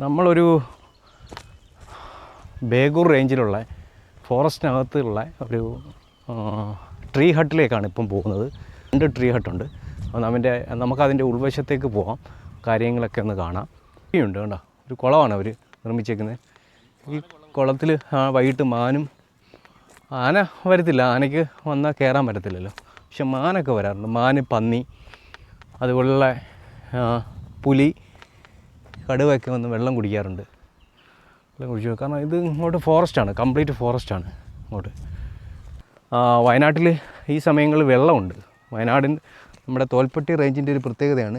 നമ്മളൊരു ബേഗൂർ റേഞ്ചിലുള്ള ഫോറസ്റ്റിനകത്തുള്ള ഒരു ട്രീ ഹട്ടിലേക്കാണ് ഇപ്പം പോകുന്നത്. 2 ട്രീ ഹട്ടുണ്ട്. നമുക്കതിൻ്റെ ഉൾവശത്തേക്ക് പോകാം, കാര്യങ്ങളൊക്കെ ഒന്ന് കാണാം. ഉണ്ട് കേട്ടോ, ഒരു കുളമാണ് അവർ നിർമ്മിച്ചേക്കുന്നത്. ഈ കുളത്തിൽ വൈകിട്ട് ആന വരത്തില്ല, ആനയ്ക്ക് വന്നാൽ കയറാൻ പറ്റത്തില്ലല്ലോ, പക്ഷെ മാനൊക്കെ വരാറുണ്ട്. മാന്, പന്നി, അതുപോലുള്ള പുലി, കടുവയൊക്കെ വന്ന് വെള്ളം കുടിക്കാറുണ്ട്. കാരണം ഇത് ഇങ്ങോട്ട് ഫോറസ്റ്റാണ്, കംപ്ലീറ്റ് ഫോറസ്റ്റാണ് ഇങ്ങോട്ട്. വയനാട്ടിൽ ഈ സമയങ്ങളിൽ വെള്ളമുണ്ട്. നമ്മുടെ തോൽപ്പെട്ടി റേഞ്ചിൻ്റെ ഒരു പ്രത്യേകതയാണ്,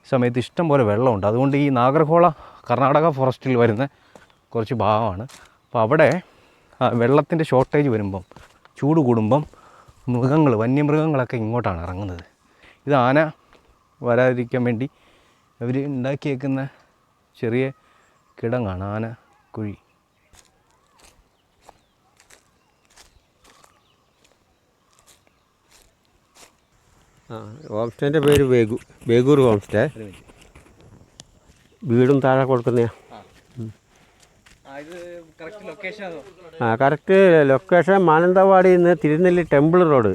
ഈ സമയത്ത് ഇഷ്ടം പോലെ വെള്ളമുണ്ട്. അതുകൊണ്ട് ഈ നാഗർഹോള കർണാടക ഫോറസ്റ്റിൽ വരുന്ന കുറച്ച് ഭാഗമാണ്. അപ്പോൾ അവിടെ വെള്ളത്തിൻ്റെ ഷോർട്ടേജ് വരുമ്പം, ചൂട് കൂടുമ്പം വന്യമൃഗങ്ങളൊക്കെ ഇങ്ങോട്ടാണ് ഇറങ്ങുന്നത്. ഇത് ആന വരാതിരിക്കാൻ വേണ്ടി അവർ ഉണ്ടാക്കിയേക്കുന്ന ചെറിയ കിടങ്ങാണ്, ആന കുഴി. ഹോം സ്റ്റേൻ്റെ പേര് ബേഗൂർ ഹോം സ്റ്റേ. വീടും താഴെ കൊടുക്കുന്ന കറക്റ്റ് ലൊക്കേഷൻ മാനന്തവാടിയിൽ നിന്ന് തിരുനെല്ലി ടെമ്പിൾ റോഡ്.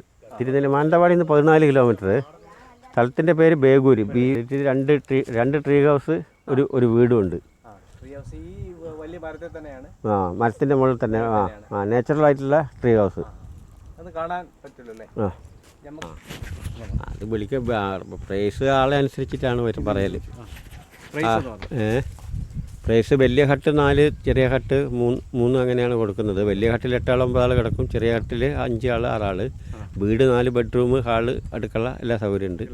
മാനന്തവാടിയിൽ നിന്ന് 14 കിലോമീറ്റർ. സ്ഥലത്തിൻ്റെ പേര് ബേഗൂർ. 2 ട്രീ ഹൗസ്, ഒരു വീടുമുണ്ട്. മരത്തിൻ്റെ മുകളിൽ തന്നെ. നാച്ചുറൽ ആയിട്ടുള്ള ട്രീ ഹൗസ്. അത് പ്രൈസ് ആളെ അനുസരിച്ചിട്ടാണ് പറയൽ. പ്രൈസ് വലിയ ഹട്ട് 4, ചെറിയ ഹട്ട് 3 അങ്ങനെയാണ് കൊടുക്കുന്നത്. വലിയ ഹട്ടിൽ 8 ആൾ 9 ആൾ കിടക്കും, ചെറിയ ഹട്ടിൽ 5 ആൾ 6 ആൾ. വീട് 4 ബെഡ്റൂം, ഹാള്, അടുക്കള, എല്ലാ സൗകര്യമുണ്ട്.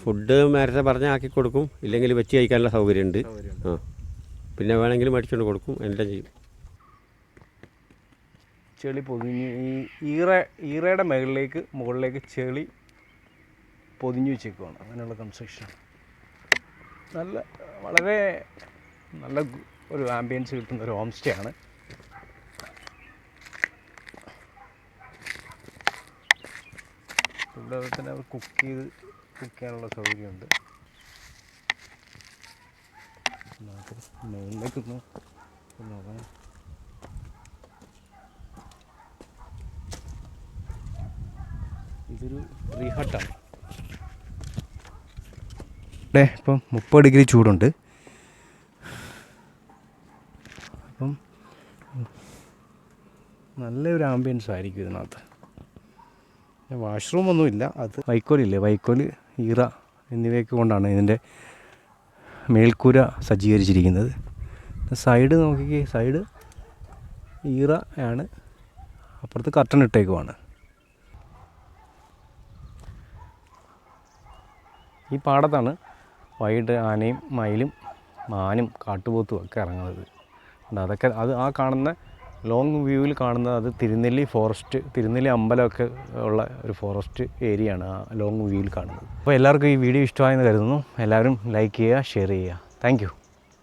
ഫുഡ് നേരത്തെ പറഞ്ഞ ആക്കി കൊടുക്കും, ഇല്ലെങ്കിൽ വെച്ച് കഴിക്കാനുള്ള സൗകര്യമുണ്ട്. പിന്നെ വേണമെങ്കിൽ മേടിച്ചുകൊണ്ട് കൊടുക്കും, എല്ലാം ചെയ്യും. ചെളി പൊതിഞ്ഞ് ഈ ഈറയുടെ മുകളിലേക്ക് ചെളി പൊതിഞ്ഞ് വെച്ചേക്കുവാണ്. അങ്ങനെയുള്ള കൺസ്ട്രക്ഷൻ. വളരെ നല്ല ഒരു ആംബിയൻസ് കിട്ടുന്ന ഒരു ഹോം സ്റ്റേ ആണ്. ഇവിടെ തന്നെ അവർ കുക്ക് ചെയ്യാനുള്ള സൗകര്യമുണ്ട്. മുകളിലേക്കൊന്ന് നോക്കാം. ഇതൊരു ട്രീ ഹട്ടാണ്. ഇവിടെ ഇപ്പം 30 ഡിഗ്രി ചൂടുണ്ട്. അപ്പം നല്ലൊരു ആംബിയൻസ് ആയിരിക്കും ഇതിനകത്ത്. വാഷ്റൂമൊന്നുമില്ല. അത് വൈക്കോല്, ഈറ എന്നിവയൊക്കെ കൊണ്ടാണ് ഇതിൻ്റെ മേൽക്കൂര സജ്ജീകരിച്ചിരിക്കുന്നത്. സൈഡ് നോക്കിക്കേ, സൈഡ് ഈറ ആണ്, അപ്പുറത്ത് കർട്ടൻ ഇട്ടേക്കുവാണ്. ഈ പാടത്താണ് വൈകിട്ട് ആനയും മയിലും മാനും കാട്ടുപോത്തും ഒക്കെ ഇറങ്ങുന്നത്. ആ കാണുന്ന ലോങ് വ്യൂവിൽ കാണുന്നത് അത് തിരുനെല്ലി അമ്പലമൊക്കെ ഉള്ള ഒരു ഫോറസ്റ്റ് ഏരിയയാണ് ആ ലോങ് വ്യൂവിൽ കാണുന്നത്. അപ്പോൾ എല്ലാവർക്കും ഈ വീഡിയോ ഇഷ്ടമായെന്ന് കരുതുന്നു. എല്ലാവരും ലൈക്ക് ചെയ്യുക, ഷെയർ ചെയ്യുക. Thank you.